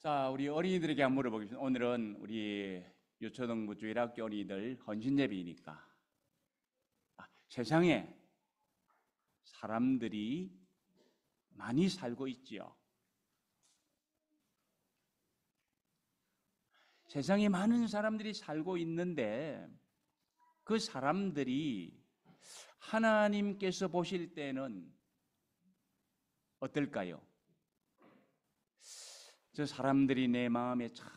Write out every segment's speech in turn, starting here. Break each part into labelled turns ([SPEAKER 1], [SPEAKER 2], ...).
[SPEAKER 1] 자, 우리 어린이들에게 한번 물어보겠습니다. 오늘은 우리 유초등부 주일학교 어린이들 헌신예배이니까 세상에 사람들이 많이 살고 있지요. 세상에 많은 사람들이 살고 있는데 그 사람들이 하나님께서 보실 때는 어떨까요? 저 사람들이 내 마음에 참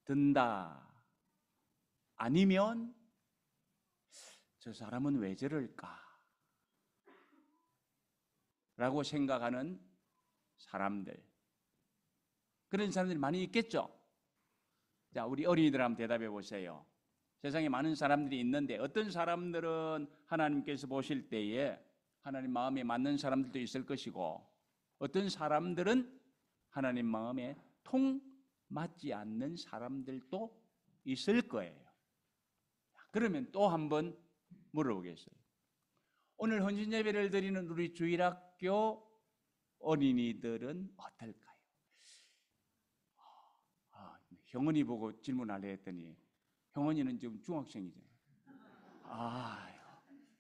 [SPEAKER 1] 든다. 아니면 저 사람은 왜 저럴까? 라고 생각하는 사람들. 그런 사람들이 많이 있겠죠? 자, 우리 어린이들 한번 대답해 보세요. 세상에 많은 사람들이 있는데 어떤 사람들은 하나님께서 보실 때에 하나님 마음에 맞는 사람들도 있을 것이고 어떤 사람들은 하나님 마음에 통 맞지 않는 사람들도 있을 거예요. 그러면 또 한번 물어보겠어요. 오늘 헌신 예배를 드리는 우리 주일학교 어린이들은 어떨까요? 형원이 보고 질문하려 했더니 형원이는 지금 중학생이잖아요.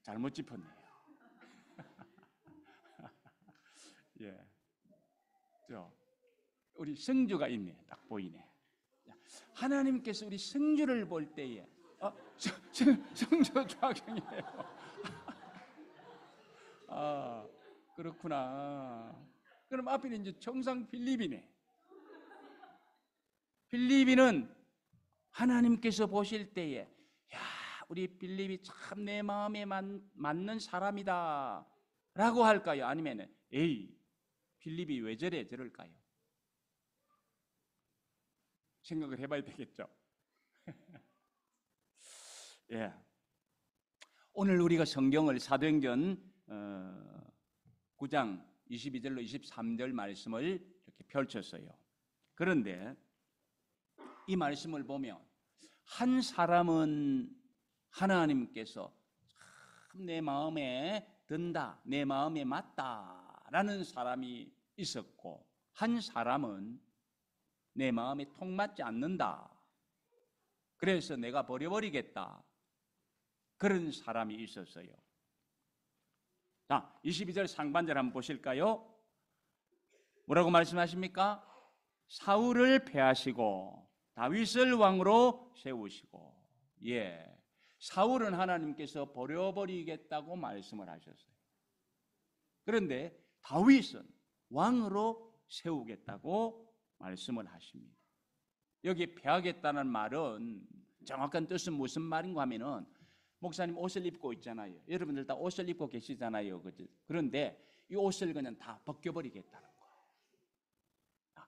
[SPEAKER 1] 잘못 짚었네요. 예, 우리 성주가 있네. 딱 보이네. 하나님께서 우리 성주를 볼 때에 성주 중학생이에요. 그렇구나. 그럼 앞에는 이제 청상 필립이네. 필립이는 하나님께서 보실 때에 야, 우리 필립이 참 내 마음에 맞는 사람이다 라고 할까요? 아니면 에이, 필립이 왜 저럴까요? 생각을 해봐야 되겠죠. 예. 오늘 우리가 성경을 사도행전 9장 22절로 23절 말씀을 이렇게 펼쳤어요. 그런데 이 말씀을 보면 한 사람은 하나님께서 참 내 마음에 든다, 내 마음에 맞다라는 사람이 있었고 한 사람은 내 마음에 통 맞지 않는다. 그래서 내가 버려버리겠다. 그런 사람이 있었어요. 자, 22절 상반절 한번 보실까요? 뭐라고 말씀하십니까? 사울을 패하시고 다윗을 왕으로 세우시고, 사울은 하나님께서 버려버리겠다고 말씀을 하셨어요. 그런데 다윗은 왕으로 세우겠다고 말씀을 하십니다. 여기 패하겠다는 말은 정확한 뜻은 무슨 말인가 하면은 목사님 옷을 입고 있잖아요. 여러분들 다 옷을 입고 계시잖아요. 그런데 이 옷을 그냥 다 벗겨버리겠다는 거예요.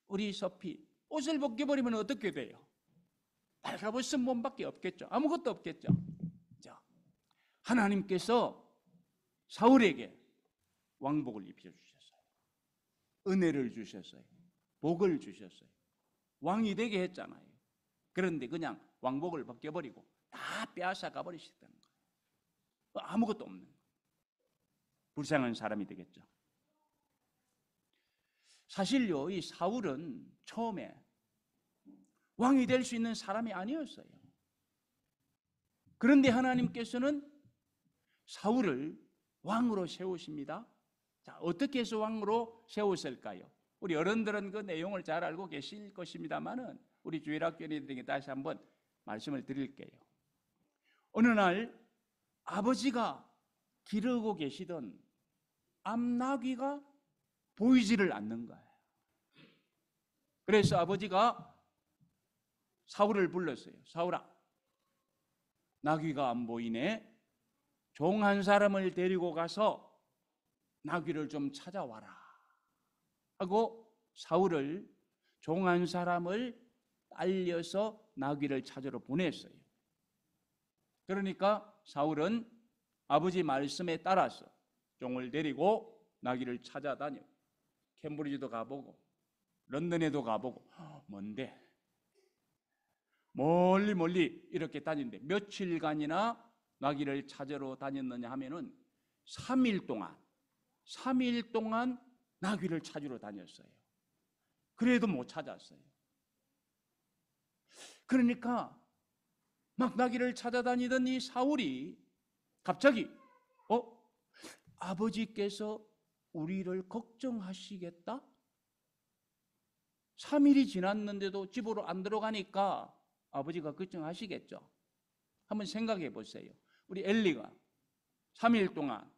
[SPEAKER 1] 우리 서피 옷을 벗겨버리면 어떻게 돼요? 발가벗은 몸밖에 없겠죠. 아무것도 없겠죠. 자, 하나님께서 사울에게 왕복을 입혀주셨어요. 은혜를 주셨어요. 복을 주셨어요. 왕이 되게 했잖아요. 그런데 그냥 왕복을 벗겨버리고 다 빼앗아가 버리셨다는 거예요. 아무것도 없는 거예요. 불쌍한 사람이 되겠죠. 사실요, 이 사울은 처음에 왕이 될 수 있는 사람이 아니었어요. 그런데 하나님께서는 사울을 왕으로 세우십니다. 자, 어떻게 해서 왕으로 세우셨을까요? 우리 어른들은 그 내용을 잘 알고 계실 것입니다만은 우리 주일학교 어린이들에게 다시 한번 말씀을 드릴게요. 어느 날 아버지가 기르고 계시던 암나귀가 보이지를 않는 거예요. 그래서 아버지가 사울을 불렀어요. 사울아, 나귀가 안 보이네. 종 한 사람을 데리고 가서 나귀를 좀 찾아와라 하고 사울을 종 한 사람을 알려서 나귀를 찾으러 보냈어요. 그러니까 사울은 아버지 말씀에 따라서 종을 데리고 나귀를 찾아다녀. 캠브리지도 가보고 런던에도 가보고 뭔데? 멀리 이렇게 다니는데 며칠간이나 나귀를 찾으러 다녔느냐 하면은 3일 동안 나귀를 찾으러 다녔어요. 그래도 못 찾았어요. 그러니까 막 나귀를 찾아다니던 이 사울이 갑자기 아버지께서 우리를 걱정하시겠다? 3일이 지났는데도 집으로 안 들어가니까 아버지가 걱정하시겠죠. 한번 생각해 보세요. 우리 엘리가 3일 동안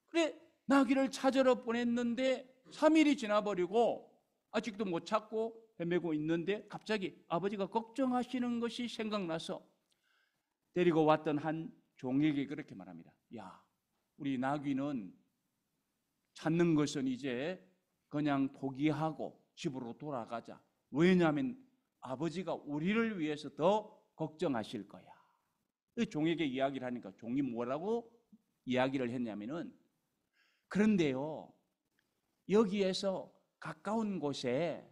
[SPEAKER 1] 그래 나귀를 찾으러 보냈는데 3일이 지나버리고 아직도 못 찾고 헤매고 있는데 갑자기 아버지가 걱정하시는 것이 생각나서 데리고 왔던 한 종에게 그렇게 말합니다. 야, 우리 나귀는 찾는 것은 이제 그냥 포기하고 집으로 돌아가자. 왜냐하면 아버지가 우리를 위해서 더 걱정하실 거야. 종에게 이야기를 하니까 종이 뭐라고 이야기를 했냐면은 그런데요, 여기에서 가까운 곳에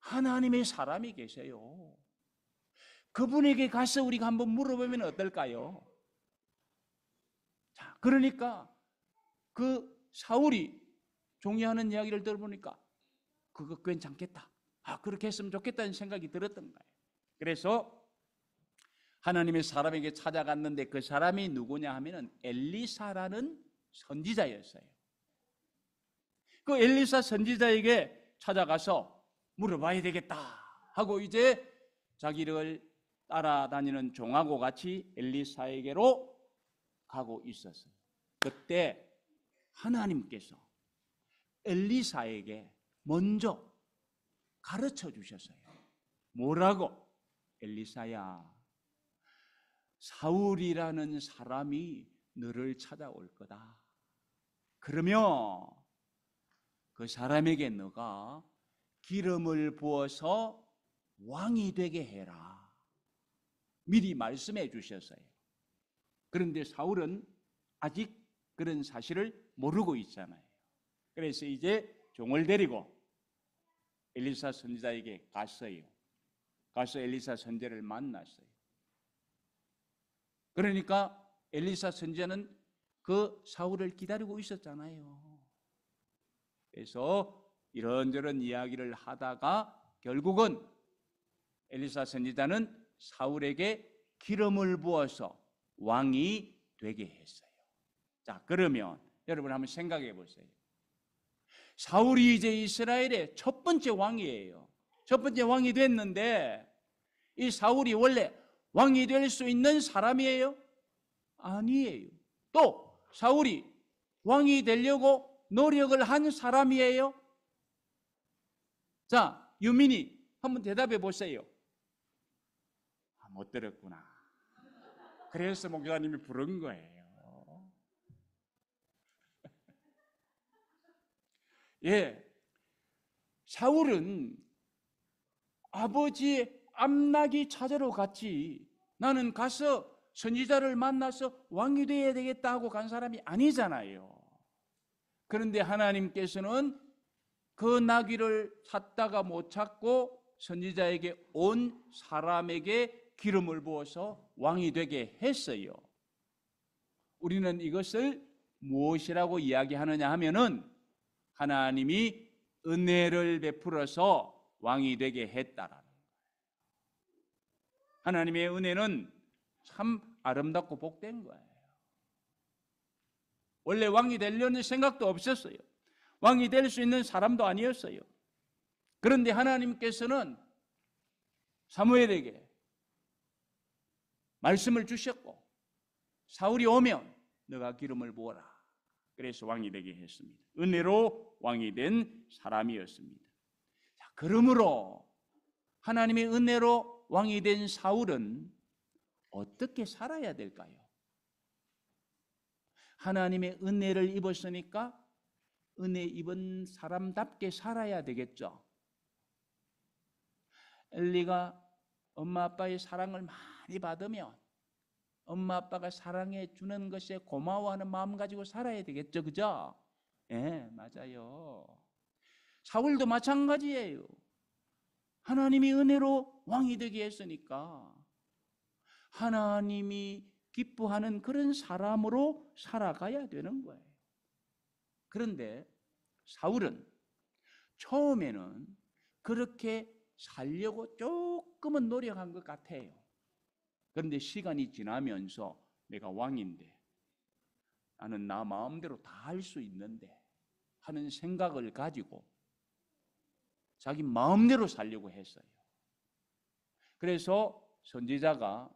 [SPEAKER 1] 하나님의 사람이 계세요. 그분에게 가서 우리가 한번 물어보면 어떨까요? 자, 그러니까 그 사울이 종이 하는 이야기를 들어보니까 그거 괜찮겠다. 그렇게 했으면 좋겠다는 생각이 들었던 거예요. 그래서 하나님의 사람에게 찾아갔는데 그 사람이 누구냐 하면은 엘리사라는 선지자였어요. 그 엘리사 선지자에게 찾아가서 물어봐야 되겠다 하고 이제 자기를 따라다니는 종하고 같이 엘리사에게로 가고 있었어요. 그때 하나님께서 엘리사에게 먼저 가르쳐 주셨어요. 뭐라고? 엘리사야, 사울이라는 사람이 너를 찾아올 거다. 그러면 그 사람에게 너가 기름을 부어서 왕이 되게 해라. 미리 말씀해 주셨어요. 그런데 사울은 아직 그런 사실을 모르고 있잖아요. 그래서 이제 종을 데리고 엘리사 선지자에게 갔어요. 가서 엘리사 선지자를 만났어요. 그러니까 엘리사 선지자는 그 사울을 기다리고 있었잖아요. 그래서 이런저런 이야기를 하다가 결국은 엘리사 선지자는 사울에게 기름을 부어서 왕이 되게 했어요. 자, 그러면 여러분 한번 생각해 보세요. 사울이 이제 이스라엘의 첫 번째 왕이에요. 첫 번째 왕이 됐는데 이 사울이 원래 왕이 될 수 있는 사람이에요? 아니에요. 또 사울이 왕이 되려고 노력을 한 사람이에요? 자, 유민이 한번 대답해 보세요. 못 들었구나. 그래서 목사님이 부른 거예요. 예, 사울은 아버지의 암나귀 찾으러 갔지 나는 가서 선지자를 만나서 왕이 되어야 되겠다 하고 간 사람이 아니잖아요. 그런데 하나님께서는 그 나귀를 찾다가 못 찾고 선지자에게 온 사람에게 기름을 부어서 왕이 되게 했어요. 우리는 이것을 무엇이라고 이야기하느냐 하면은 하나님이 은혜를 베풀어서 왕이 되게 했다라는 거예요. 하나님의 은혜는 참 아름답고 복된 거예요. 원래 왕이 되려는 생각도 없었어요. 왕이 될 수 있는 사람도 아니었어요. 그런데 하나님께서는 사무엘에게 말씀을 주셨고 사울이 오면 너가 기름을 부어라. 그래서 왕이 되게 했습니다. 은혜로 왕이 된 사람이었습니다. 자, 그러므로 하나님의 은혜로 왕이 된 사울은 어떻게 살아야 될까요? 하나님의 은혜를 입었으니까 은혜 입은 사람답게 살아야 되겠죠. 엘리가 엄마 아빠의 사랑을 많이 받으면 엄마 아빠가 사랑해 주는 것에 고마워하는 마음 가지고 살아야 되겠죠. 그죠? 예, 맞아요. 사울도 마찬가지예요. 하나님이 은혜로 왕이 되게 했으니까 하나님이 기뻐하는 그런 사람으로 살아가야 되는 거예요. 그런데 사울은 처음에는 그렇게 살려고 조금은 노력한 것 같아요. 그런데 시간이 지나면서 내가 왕인데 나는 나 마음대로 다 할 수 있는데 하는 생각을 가지고 자기 마음대로 살려고 했어요. 그래서 선지자가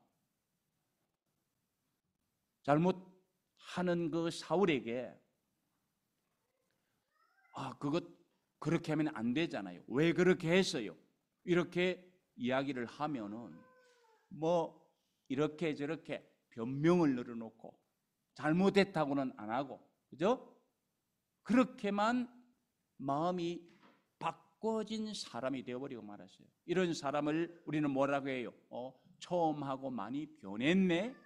[SPEAKER 1] 잘못하는 그 사울에게 그것 그렇게 하면 안 되잖아요. 왜 그렇게 했어요? 이렇게 이야기를 하면은 뭐 이렇게 저렇게 변명을 늘어놓고 잘못했다고는 안 하고, 그죠? 그렇게만 마음이 바꿔진 사람이 되어버리고 말았어요. 이런 사람을 우리는 뭐라고 해요? 처음하고 많이 변했네.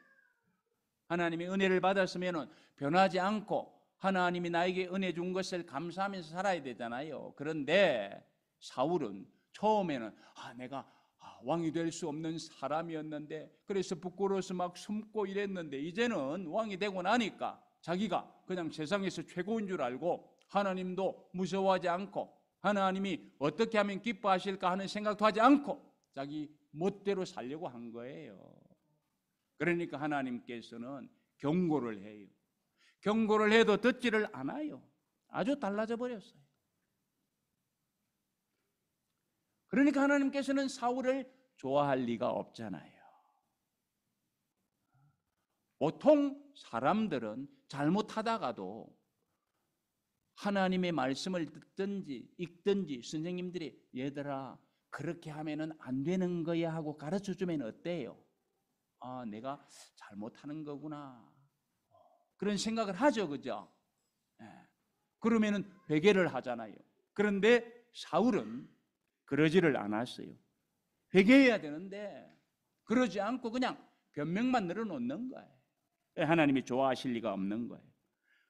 [SPEAKER 1] 하나님의 은혜를 받았으면 변하지 않고 하나님이 나에게 은혜 준 것을 감사하면서 살아야 되잖아요. 그런데 사울은 처음에는 내가 왕이 될 수 없는 사람이었는데 그래서 부끄러워서 막 숨고 이랬는데 이제는 왕이 되고 나니까 자기가 그냥 세상에서 최고인 줄 알고 하나님도 무서워하지 않고 하나님이 어떻게 하면 기뻐하실까 하는 생각도 하지 않고 자기 멋대로 살려고 한 거예요. 그러니까 하나님께서는 경고를 해요. 경고를 해도 듣지를 않아요. 아주 달라져 버렸어요. 그러니까 하나님께서는 사울을 좋아할 리가 없잖아요. 보통 사람들은 잘못하다가도 하나님의 말씀을 듣든지 읽든지 선생님들이 얘들아 그렇게 하면은 안 되는 거야 하고 가르쳐주면 어때요? 내가 잘못하는 거구나 그런 생각을 하죠, 그죠? 그러면은 회개를 하잖아요. 그런데 사울은 그러지를 않았어요. 회개해야 되는데 그러지 않고 그냥 변명만 늘어놓는 거예요. 하나님이 좋아하실 리가 없는 거예요.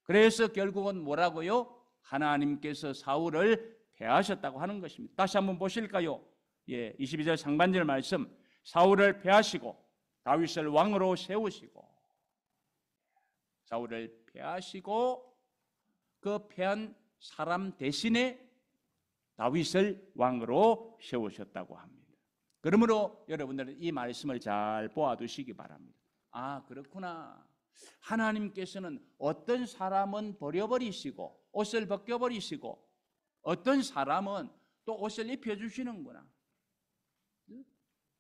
[SPEAKER 1] 그래서 결국은 뭐라고요? 하나님께서 사울을 패하셨다고 하는 것입니다. 다시 한번 보실까요? 22절 상반절 말씀. 사울을 패하시고 다윗을 왕으로 세우시고, 사울을 패하시고 그 패한 사람 대신에 다윗을 왕으로 세우셨다고 합니다. 그러므로 여러분들은 이 말씀을 잘 보아두시기 바랍니다. 그렇구나. 하나님께서는 어떤 사람은 버려버리시고 옷을 벗겨버리시고 어떤 사람은 또 옷을 입혀주시는구나.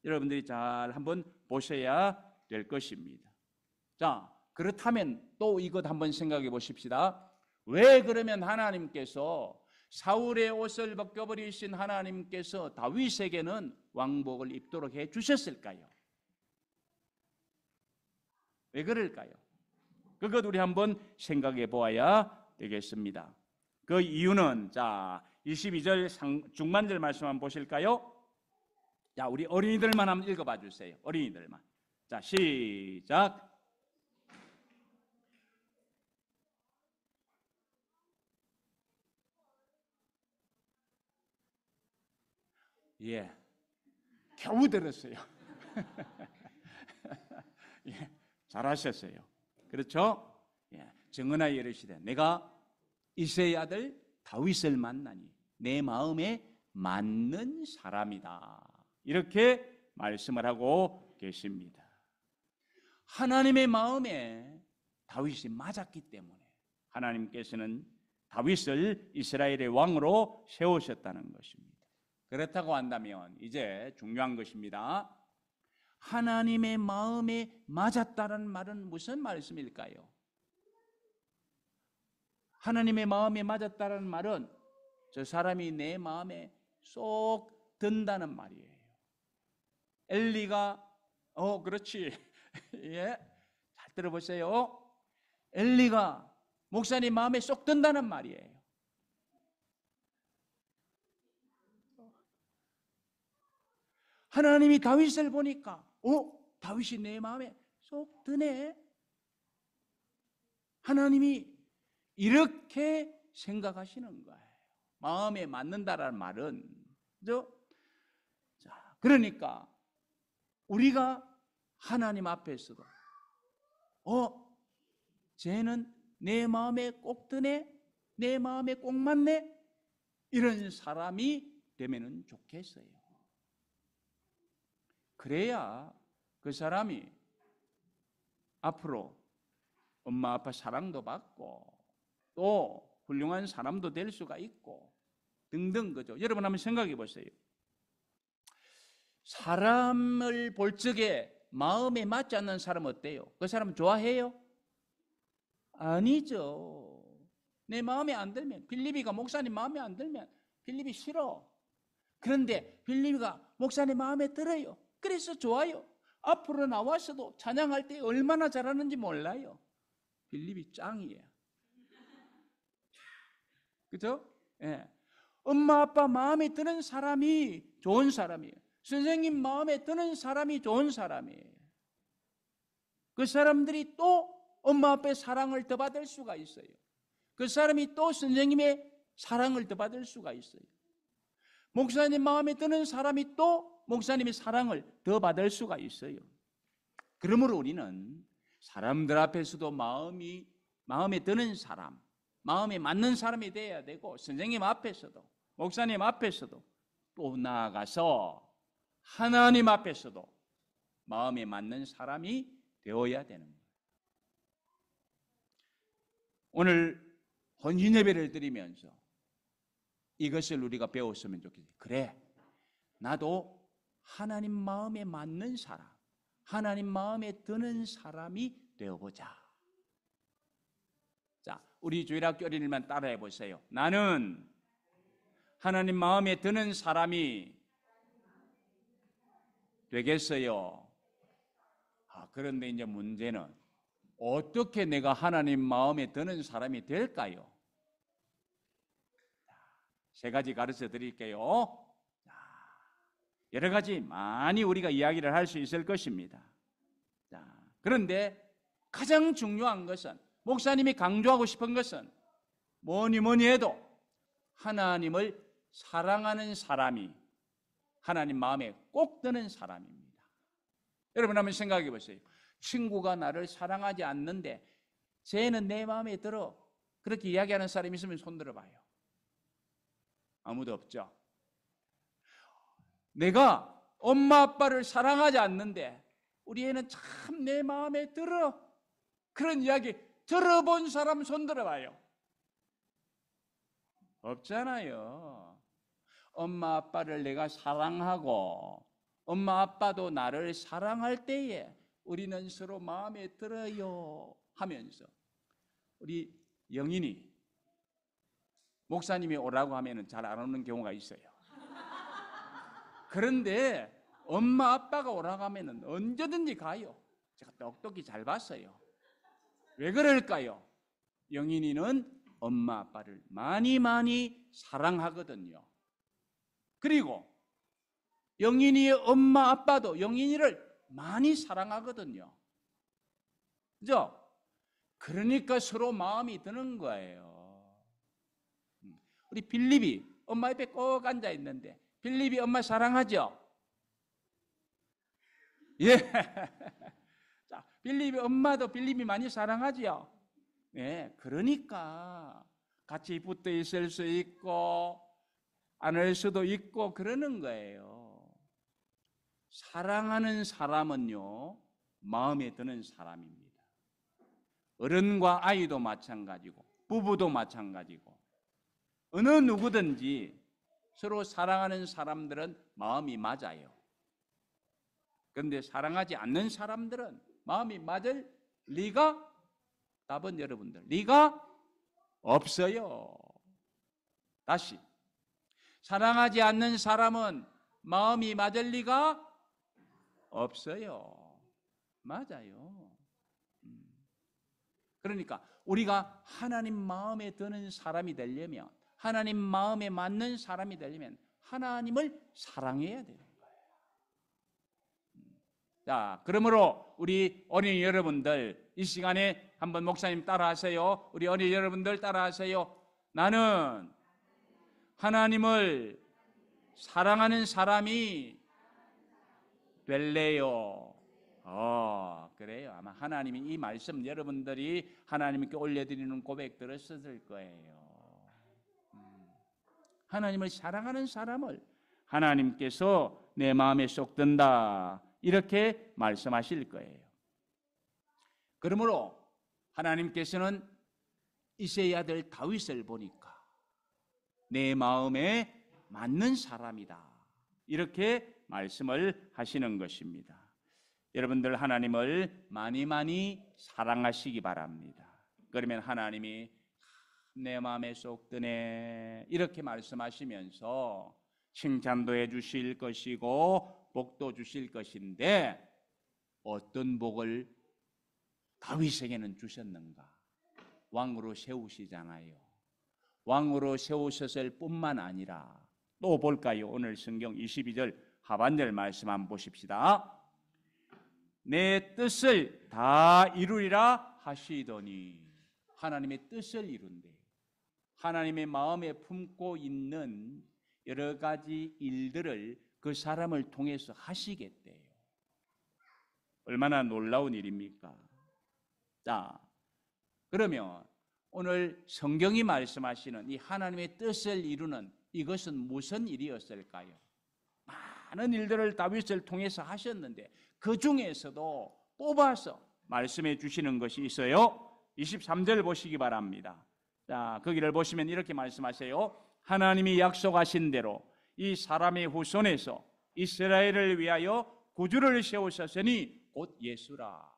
[SPEAKER 1] 여러분들이 잘 한번 보셔야 될 것입니다. 자, 그렇다면 또 이것 한번 생각해 보십시다. 왜 그러면 하나님께서 사울의 옷을 벗겨버리신 하나님께서 다윗에게는 왕복을 입도록 해 주셨을까요? 왜 그럴까요? 그것 우리 한번 생각해 보아야 되겠습니다. 그 이유는 22절 중반절 말씀 한번 보실까요? 자, 우리 어린이들만 한번 읽어봐 주세요. 어린이들만. 자, 시작. 겨우 들었어요. 잘하셨어요. 그렇죠? 정은아의 이르시되 내가 이새의 아들 다윗을 만나니 내 마음에 맞는 사람이다. 이렇게 말씀을 하고 계십니다. 하나님의 마음에 다윗이 맞았기 때문에 하나님께서는 다윗을 이스라엘의 왕으로 세우셨다는 것입니다. 그렇다고 한다면 이제 중요한 것입니다. 하나님의 마음에 맞았다는 말은 무슨 말씀일까요? 하나님의 마음에 맞았다는 말은 저 사람이 내 마음에 쏙 든다는 말이에요. 엘리가 그렇지. 잘 들어보세요. 엘리가 목사님 마음에 쏙 든다는 말이에요. 하나님이 다윗을 보니까 다윗이 내 마음에 쏙 드네. 하나님이 이렇게 생각하시는 거예요. 마음에 맞는다라는 말은, 그죠? 자, 그러니까 우리가 하나님 앞에서도 쟤는 내 마음에 꼭 드네, 내 마음에 꼭 맞네, 이런 사람이 되면 좋겠어요. 그래야 그 사람이 앞으로 엄마 아빠 사랑도 받고 또 훌륭한 사람도 될 수가 있고 등등 거죠. 여러분 한번 생각해 보세요. 사람을 볼 적에 마음에 맞지 않는 사람 어때요? 그 사람 좋아해요? 아니죠. 내 마음에 안 들면, 빌립이가 목사님 마음에 안 들면 빌립이 싫어. 그런데 빌립이가 목사님 마음에 들어요. 그래서 좋아요. 앞으로 나와서도 찬양할 때 얼마나 잘하는지 몰라요. 빌립이 짱이에요. 그죠? 예. 엄마 아빠 마음에 드는 사람이 좋은 사람이에요. 선생님 마음에 드는 사람이 좋은 사람이에요. 그 사람들이 또 엄마 아빠의 사랑을 더 받을 수가 있어요. 그 사람이 또 선생님의 사랑을 더 받을 수가 있어요. 목사님 마음에 드는 사람이 또 목사님의 사랑을 더 받을 수가 있어요. 그러므로 우리는 사람들 앞에서도 마음에 드는 사람, 마음에 맞는 사람이 되어야 되고, 선생님 앞에서도 목사님 앞에서도 또 나아가서 하나님 앞에서도 마음에 맞는 사람이 되어야 되는 거예요. 오늘 혼신 예배를 드리면서 이것을 우리가 배웠으면 좋겠어요. 그래, 나도 하나님 마음에 맞는 사람, 하나님 마음에 드는 사람이 되어보자. 자, 우리 주일학교 어린이만 따라해 보세요. 나는 하나님 마음에 드는 사람이 되겠어요. 그런데 이제 문제는 어떻게 내가 하나님 마음에 드는 사람이 될까요? 세 가지 가르쳐 드릴게요. 여러 가지 많이 우리가 이야기를 할 수 있을 것입니다. 그런데 가장 중요한 것은, 목사님이 강조하고 싶은 것은 뭐니 해도 하나님을 사랑하는 사람이 하나님 마음에 꼭 드는 사람입니다. 여러분 한번 생각해 보세요. 친구가 나를 사랑하지 않는데 쟤는 내 마음에 들어, 그렇게 이야기하는 사람이 있으면 손 들어봐요. 아무도 없죠. 내가 엄마 아빠를 사랑하지 않는데 우리 애는 참 내 마음에 들어, 그런 이야기 들어본 사람 손 들어봐요. 없잖아요. 엄마 아빠를 내가 사랑하고 엄마 아빠도 나를 사랑할 때에 우리는 서로 마음에 들어요 하면서, 우리 영인이 목사님이 오라고 하면 잘 안 오는 경우가 있어요. 그런데 엄마 아빠가 오라고 하면 언제든지 가요. 제가 똑똑히 잘 봤어요. 왜 그럴까요? 영인이는 엄마 아빠를 많이 사랑하거든요. 그리고 영인이의 엄마 아빠도 영인이를 많이 사랑하거든요. 그죠? 그러니까 서로 마음이 드는 거예요. 우리 빌립이 엄마 옆에 꼭 앉아 있는데 빌립이 엄마 사랑하죠? 예. 자, 빌립이 엄마도 빌립이 많이 사랑하죠? 네, 그러니까 같이 붙어 있을 수 있고 안 할 수도 있고 그러는 거예요. 사랑하는 사람은요, 마음에 드는 사람입니다. 어른과 아이도 마찬가지고 부부도 마찬가지고 어느 누구든지 서로 사랑하는 사람들은 마음이 맞아요. 그런데 사랑하지 않는 사람들은 마음이 맞을 리가, 답은 여러분들, 리가 없어요. 다시, 사랑하지 않는 사람은 마음이 맞을 리가 없어요. 맞아요. 그러니까 우리가 하나님 마음에 드는 사람이 되려면, 하나님 마음에 맞는 사람이 되려면 하나님을 사랑해야 되는 거예요. 자, 그러므로 우리 어린이 여러분들, 이 시간에 한번 목사님 따라하세요. 우리 어린이 여러분들 따라하세요. 나는 하나님을 사랑하는 사람이 될래요. 그래요. 아마 하나님이 이 말씀 여러분들이 하나님께 올려드리는 고백 들었을 거예요. 하나님을 사랑하는 사람을 하나님께서 내 마음에 쏙 든다, 이렇게 말씀하실 거예요. 그러므로 하나님께서는 이새의 아들 다윗을 보니까 내 마음에 맞는 사람이다, 이렇게 말씀을 하시는 것입니다. 여러분들 하나님을 많이 많이 사랑하시기 바랍니다. 그러면 하나님이 내 마음에 쏙 드네, 이렇게 말씀하시면서 칭찬도 해주실 것이고 복도 주실 것인데, 어떤 복을 다윗에게는 주셨는가? 왕으로 세우시잖아요. 왕으로 세우셨을 뿐만 아니라 또 볼까요? 오늘 성경 22절 하반절 말씀 한번 보십시다. 내 뜻을 다 이루리라 하시더니, 하나님의 뜻을 이룬대. 하나님의 마음에 품고 있는 여러 가지 일들을 그 사람을 통해서 하시겠대요. 얼마나 놀라운 일입니까? 자, 그러면 오늘 성경이 말씀하시는 이 하나님의 뜻을 이루는 이것은 무슨 일이었을까요? 많은 일들을 다윗을 통해서 하셨는데 그 중에서도 뽑아서 말씀해 주시는 것이 있어요. 23절 보시기 바랍니다. 자, 거기를 보시면 이렇게 말씀하세요. 하나님이 약속하신 대로 이 사람의 후손에서 이스라엘을 위하여 구주를 세우셨으니 곧 예수라.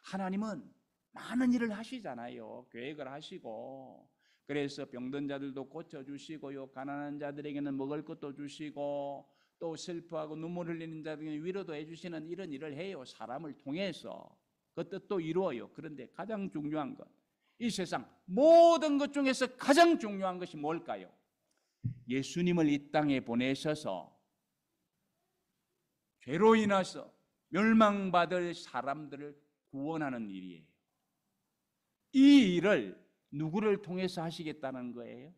[SPEAKER 1] 하나님은 많은 일을 하시잖아요. 계획을 하시고, 그래서 병든 자들도 고쳐주시고요, 가난한 자들에게는 먹을 것도 주시고, 또 슬퍼하고 눈물 흘리는 자들에게 위로도 해주시는 이런 일을 해요. 사람을 통해서 그 뜻도 이루어요. 그런데 가장 중요한 것, 이 세상 모든 것 중에서 가장 중요한 것이 뭘까요? 예수님을 이 땅에 보내셔서 죄로 인해서 멸망받을 사람들을 구원하는 일이에요. 이 일을 누구를 통해서 하시겠다는 거예요?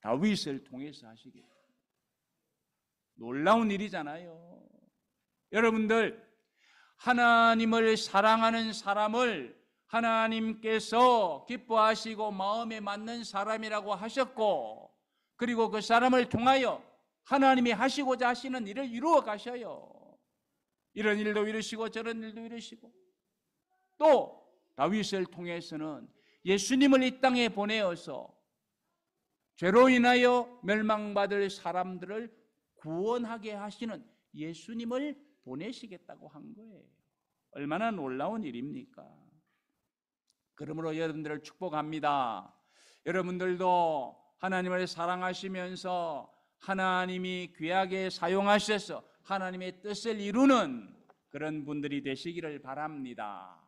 [SPEAKER 1] 다윗을 통해서 하시겠다. 놀라운 일이잖아요. 여러분들, 하나님을 사랑하는 사람을 하나님께서 기뻐하시고 마음에 맞는 사람이라고 하셨고, 그리고 그 사람을 통하여 하나님이 하시고자 하시는 일을 이루어 가셔요. 이런 일도 이루시고 저런 일도 이루시고, 또 다윗을 통해서는 예수님을 이 땅에 보내어서 죄로 인하여 멸망받을 사람들을 구원하게 하시는 예수님을 보내시겠다고 한 거예요. 얼마나 놀라운 일입니까? 그러므로 여러분들을 축복합니다. 여러분들도 하나님을 사랑하시면서 하나님이 귀하게 사용하셔서 하나님의 뜻을 이루는 그런 분들이 되시기를 바랍니다.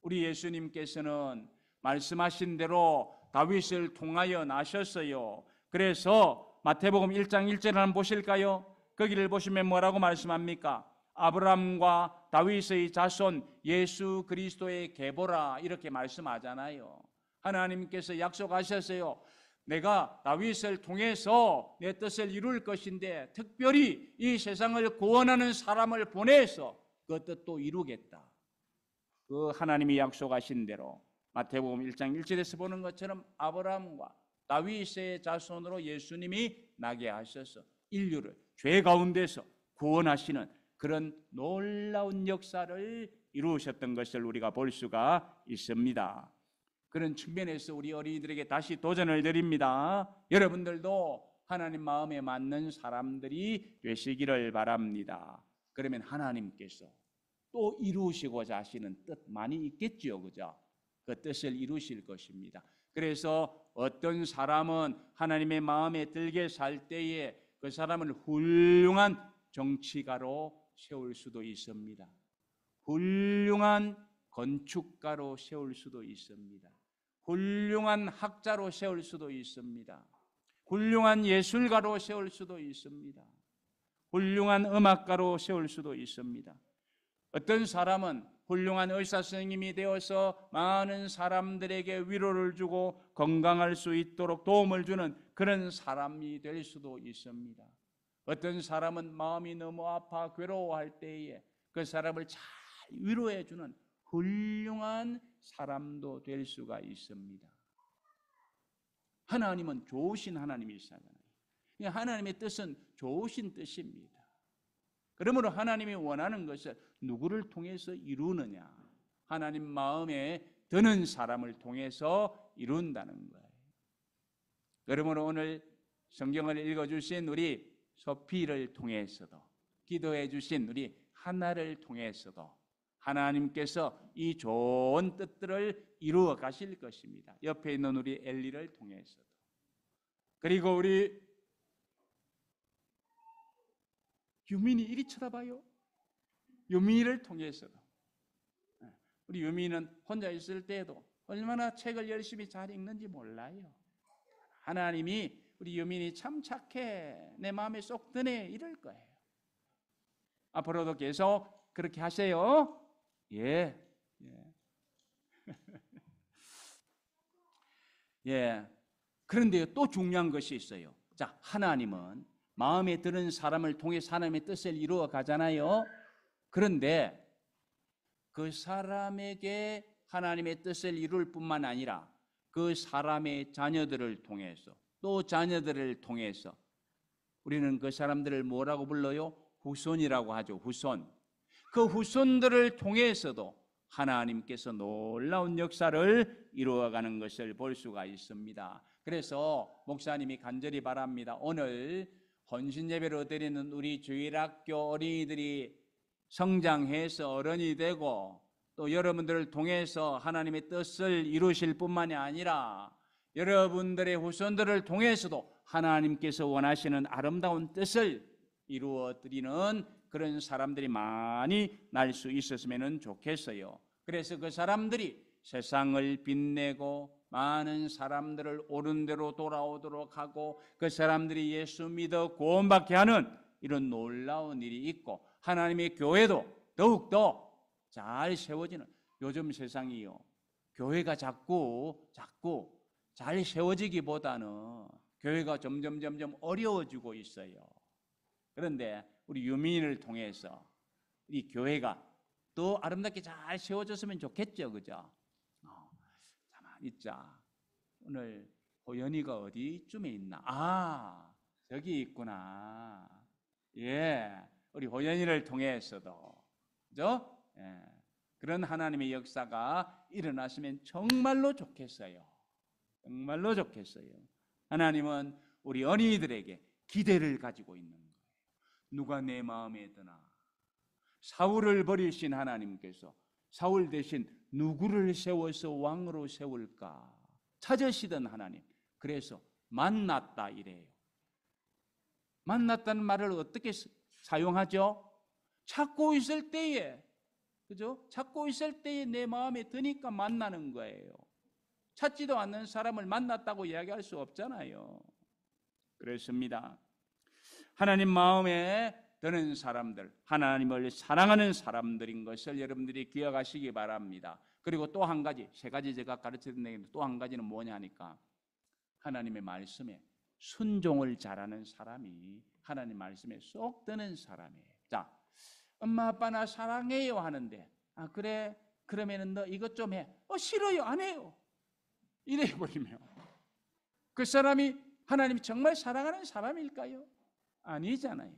[SPEAKER 1] 우리 예수님께서는 말씀하신 대로 다윗을 통하여 나셨어요. 그래서 마태복음 1장 1절을 한번 보실까요? 거기를 보시면 뭐라고 말씀합니까? 아브라함과 다윗의 자손 예수 그리스도의 계보라, 이렇게 말씀하잖아요. 하나님께서 약속하셨어요. 내가 다윗을 통해서 내 뜻을 이룰 것인데 특별히 이 세상을 구원하는 사람을 보내서 그 뜻도 이루겠다. 그 하나님이 약속하신 대로 마태복음 1장 1절에서 보는 것처럼 아브라함과 다윗의 자손으로 예수님이 나게 하셔서 인류를 죄 가운데서 구원하시는 그런 놀라운 역사를 이루셨던 것을 우리가 볼 수가 있습니다. 그런 측면에서 우리 어린이들에게 다시 도전을 드립니다. 여러분들도 하나님 마음에 맞는 사람들이 되시기를 바랍니다. 그러면 하나님께서 또 이루시고자 하시는 뜻 많이 있겠죠, 그죠? 그 뜻을 이루실 것입니다. 그래서 어떤 사람은 하나님의 마음에 들게 살 때에 그 사람을 훌륭한 정치가로 세울 수도 있습니다. 훌륭한 건축가로 세울 수도 있습니다. 훌륭한 학자로 세울 수도 있습니다. 훌륭한 예술가로 세울 수도 있습니다. 훌륭한 음악가로 세울 수도 있습니다. 어떤 사람은 훌륭한 의사 선생님이 되어서 많은 사람들에게 위로를 주고 건강할 수 있도록 도움을 주는 그런 사람이 될 수도 있습니다. 어떤 사람은 마음이 너무 아파 괴로워할 때에 그 사람을 잘 위로해 주는 훌륭한 사람도 될 수가 있습니다. 하나님은 좋으신 하나님이시잖아요. 하나님의 뜻은 좋으신 뜻입니다. 그러므로 하나님이 원하는 것을 누구를 통해서 이루느냐? 하나님 마음에 드는 사람을 통해서 이룬다는 거예요. 그러므로 오늘 성경을 읽어주신 우리 소피를 통해서도, 기도해 주신 우리 하나를 통해서도 하나님께서 이 좋은 뜻들을 이루어 가실 것입니다. 옆에 있는 우리 엘리를 통해서도, 그리고 우리 유민이 이리 쳐다봐요. 유민이를 통해서도. 우리 유민이는 혼자 있을 때에도 얼마나 책을 열심히 잘 읽는지 몰라요. 하나님이 우리 유민이 참 착해, 내 마음에 쏙 드네, 이럴 거예요. 앞으로도 계속 그렇게 하세요. 예. 예. 그런데 또 중요한 것이 있어요. 자, 하나님은 마음에 드는 사람을 통해서 하나님의 뜻을 이루어 가잖아요. 그런데 그 사람에게 하나님의 뜻을 이룰 뿐만 아니라 그 사람의 자녀들을 통해서, 또 자녀들을 통해서, 우리는 그 사람들을 뭐라고 불러요? 후손이라고 하죠. 후손. 그 후손들을 통해서도 하나님께서 놀라운 역사를 이루어가는 것을 볼 수가 있습니다. 그래서 목사님이 간절히 바랍니다. 오늘 헌신 예배를 드리는 우리 주일학교 어린이들이 성장해서 어른이 되고, 또 여러분들을 통해서 하나님의 뜻을 이루실 뿐만이 아니라 여러분들의 후손들을 통해서도 하나님께서 원하시는 아름다운 뜻을 이루어 드리는 그런 사람들이 많이 날 수 있었으면 좋겠어요. 그래서 그 사람들이 세상을 빛내고 많은 사람들을 옳은 대로 돌아오도록 하고, 그 사람들이 예수 믿어 구원받게 하는 이런 놀라운 일이 있고, 하나님의 교회도 더욱더 잘 세워지는, 요즘 세상이요, 교회가 자꾸 잘 세워지기보다는 교회가 점점 어려워지고 있어요. 그런데 우리 유민을 통해서 이 교회가 또 아름답게 잘 세워졌으면 좋겠죠, 그죠? 가만 있자. 오늘 호연이가 어디쯤에 있나? 아, 저기 있구나. 예, 우리 호연이를 통해서도, 그죠? 예, 그런 하나님의 역사가 일어났으면 정말로 좋겠어요. 정말로 좋겠어요. 하나님은 우리 어린이들에게 기대를 가지고 있는 거예요. 누가 내 마음에 드나? 사울을 버리신 하나님께서 사울 대신 누구를 세워서 왕으로 세울까 찾으시던 하나님. 그래서 만났다 이래요. 만났다는 말을 어떻게 사용하죠? 찾고 있을 때에, 그죠? 찾고 있을 때에 내 마음에 드니까 만나는 거예요. 찾지도 않는 사람을 만났다고 이야기할 수 없잖아요. 그렇습니다. 하나님 마음에 드는 사람들, 하나님을 사랑하는 사람들인 것을 여러분들이 기억하시기 바랍니다. 그리고 또 한 가지, 세 가지 제가 가르쳐드렸는데 또 한 가지는 뭐냐 하니까, 하나님의 말씀에 순종을 잘하는 사람이 하나님 말씀에 쏙 드는 사람이에요. 자, 엄마 아빠 나 사랑해요 하는데, 아 그래? 그러면은 너 이것 좀 해. 싫어요, 안 해요. 이래 버리면 그 사람이 하나님이 정말 사랑하는 사람일까요? 아니잖아요.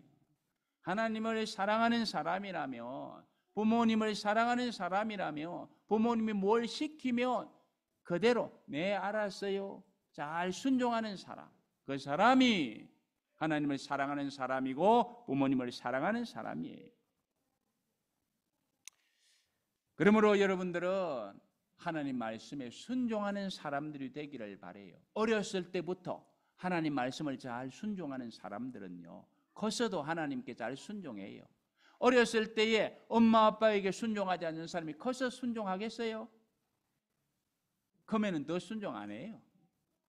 [SPEAKER 1] 하나님을 사랑하는 사람이라면, 부모님을 사랑하는 사람이라면, 부모님이 뭘 시키면 그대로 네 알았어요, 잘 순종하는 사람, 그 사람이 하나님을 사랑하는 사람이고 부모님을 사랑하는 사람이에요. 그러므로 여러분들은 하나님 말씀에 순종하는 사람들이 되기를 바라요. 어렸을 때부터 하나님 말씀을 잘 순종하는 사람들은요, 커서도 하나님께 잘 순종해요. 어렸을 때에 엄마 아빠에게 순종하지 않는 사람이 커서 순종하겠어요? 크면은 더 순종 안 해요.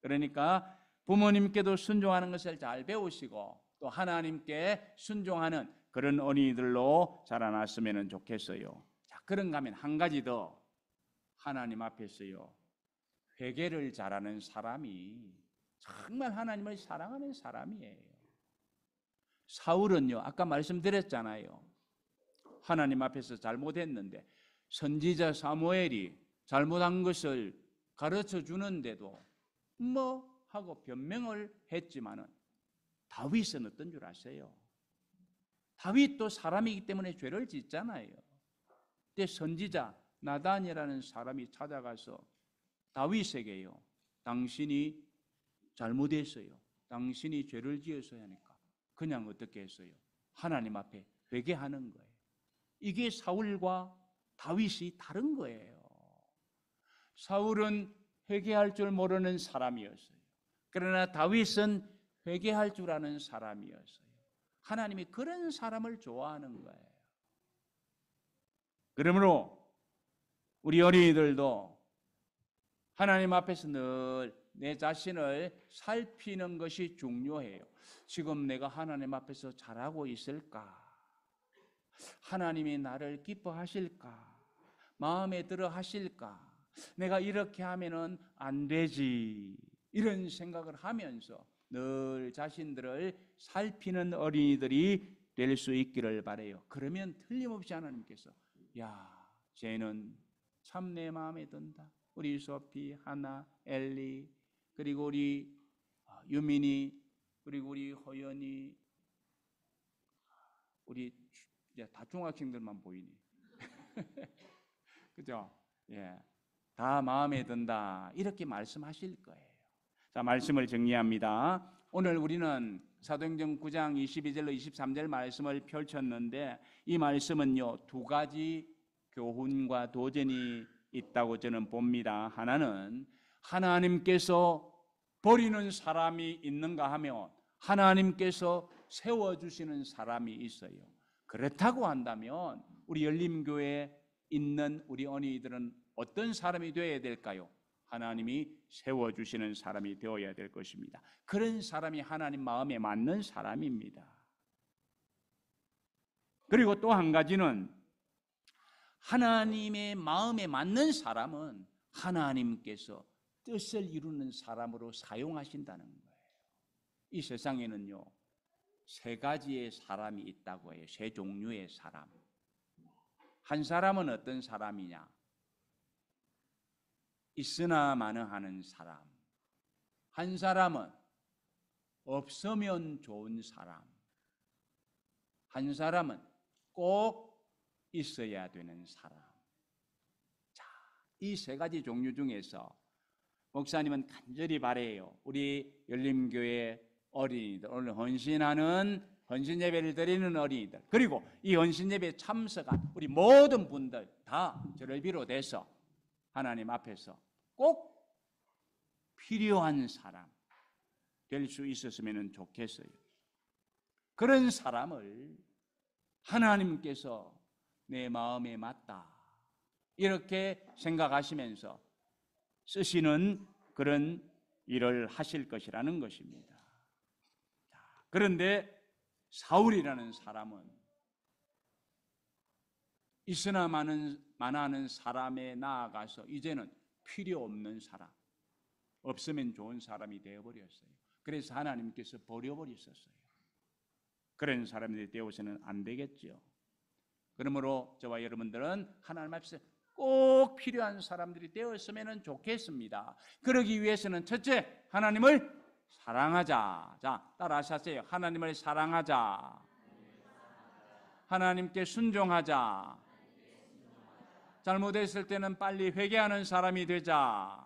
[SPEAKER 1] 그러니까 부모님께도 순종하는 것을 잘 배우시고 또 하나님께 순종하는 그런 어린이들로 자라났으면 좋겠어요. 자, 그런가 하면 한 가지 더, 하나님 앞에서요, 회개를 잘하는 사람이 정말 하나님을 사랑하는 사람이에요. 사울은요, 아까 말씀드렸잖아요, 하나님 앞에서 잘못했는데 선지자 사무엘이 잘못한 것을 가르쳐 주는데도 뭐 하고 변명을 했지만은 다윗은 어떤 줄 아세요? 다윗도 사람이기 때문에 죄를 짓잖아요. 그때 선지자 나단이라는 사람이 찾아가서 다윗에게요, 당신이 잘못했어요, 당신이 죄를 지었어야 하니까 그냥 어떻게 했어요? 하나님 앞에 회개하는 거예요. 이게 사울과 다윗이 다른 거예요. 사울은 회개할 줄 모르는 사람이었어요. 그러나 다윗은 회개할 줄 아는 사람이었어요. 하나님이 그런 사람을 좋아하는 거예요. 그러므로 우리 어린이들도 하나님 앞에서 늘 내 자신을 살피는 것이 중요해요. 지금 내가 하나님 앞에서 잘하고 있을까? 하나님이 나를 기뻐하실까? 마음에 들어 하실까? 내가 이렇게 하면은 안 되지. 이런 생각을 하면서 늘 자신들을 살피는 어린이들이 될 수 있기를 바라요. 그러면 틀림없이 하나님께서 야, 쟤는 참 내 마음에 든다. 우리 소피, 하나, 엘리, 그리고 우리 유민이, 그리고 우리 허연이, 우리 이제 다 중학생들만 보이니. 그죠? 예, 다 마음에 든다. 이렇게 말씀하실 거예요. 자, 말씀을 정리합니다. 오늘 우리는 사도행전 9장 22절로 23절 말씀을 펼쳤는데 이 말씀은요, 두 가지 교훈과 도전이 있다고 저는 봅니다. 하나는 하나님께서 버리는 사람이 있는가 하면 하나님께서 세워주시는 사람이 있어요. 그렇다고 한다면 우리 열림교회에 있는 우리 어린이들은 어떤 사람이 되어야 될까요? 하나님이 세워주시는 사람이 되어야 될 것입니다. 그런 사람이 하나님 마음에 맞는 사람입니다. 그리고 또 한 가지는 하나님의 마음에 맞는 사람은 하나님께서 뜻을 이루는 사람으로 사용하신다는 거예요. 이 세상에는요, 세 가지의 사람이 있다고 해요. 세 종류의 사람. 한 사람은 어떤 사람이냐? 있으나 마나하는 사람. 한 사람은 없으면 좋은 사람. 한 사람은 꼭 있어야 되는 사람. 자, 이 세 가지 종류 중에서 목사님은 간절히 바라요. 우리 열림교회 어린이들, 오늘 헌신 예배를 드리는 어린이들, 그리고 이 헌신 예배에 참석한 우리 모든 분들 다 저를 비롯해서 하나님 앞에서 꼭 필요한 사람 될 수 있었으면 좋겠어요. 그런 사람을 하나님께서 내 마음에 맞다 이렇게 생각하시면서 쓰시는 그런 일을 하실 것이라는 것입니다. 그런데 사울이라는 사람은 있으나 마나하는 사람에 나아가서 이제는 필요 없는 사람, 없으면 좋은 사람이 되어버렸어요. 그래서 하나님께서 버려버리셨어요. 그런 사람들이 되어서는 안 되겠죠. 그러므로 저와 여러분들은 하나님 앞에서 꼭 필요한 사람들이 되었으면 좋겠습니다. 그러기 위해서는 첫째, 하나님을 사랑하자. 자, 따라하세요. 하나님을 사랑하자. 하나님께 순종하자. 잘못했을 때는 빨리 회개하는 사람이 되자.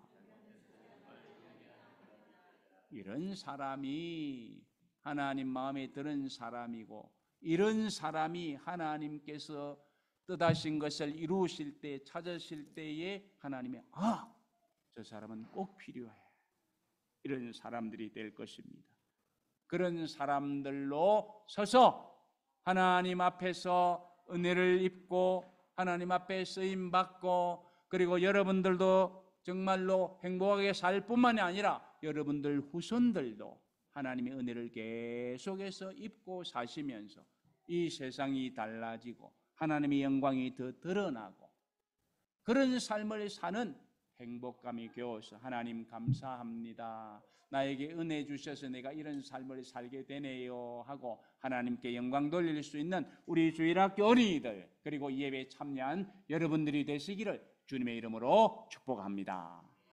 [SPEAKER 1] 이런 사람이 하나님 마음에 드는 사람이고, 이런 사람이 하나님께서 뜻하신 것을 이루실 때, 찾으실 때에 하나님이 저 사람은 꼭 필요해. 이런 사람들이 될 것입니다. 그런 사람들로 서서 하나님 앞에서 은혜를 입고 하나님 앞에 쓰임 받고, 그리고 여러분들도 정말로 행복하게 살 뿐만이 아니라 여러분들 후손들도 하나님의 은혜를 계속해서 입고 사시면서 이 세상이 달라지고 하나님의 영광이 더 드러나고 그런 삶을 사는 행복감이 겨워서 하나님 감사합니다. 나에게 은혜 주셔서 내가 이런 삶을 살게 되네요 하고 하나님께 영광 돌릴 수 있는 우리 주일학교 어린이들 그리고 이 예배에 참여한 여러분들이 되시기를 주님의 이름으로 축복합니다.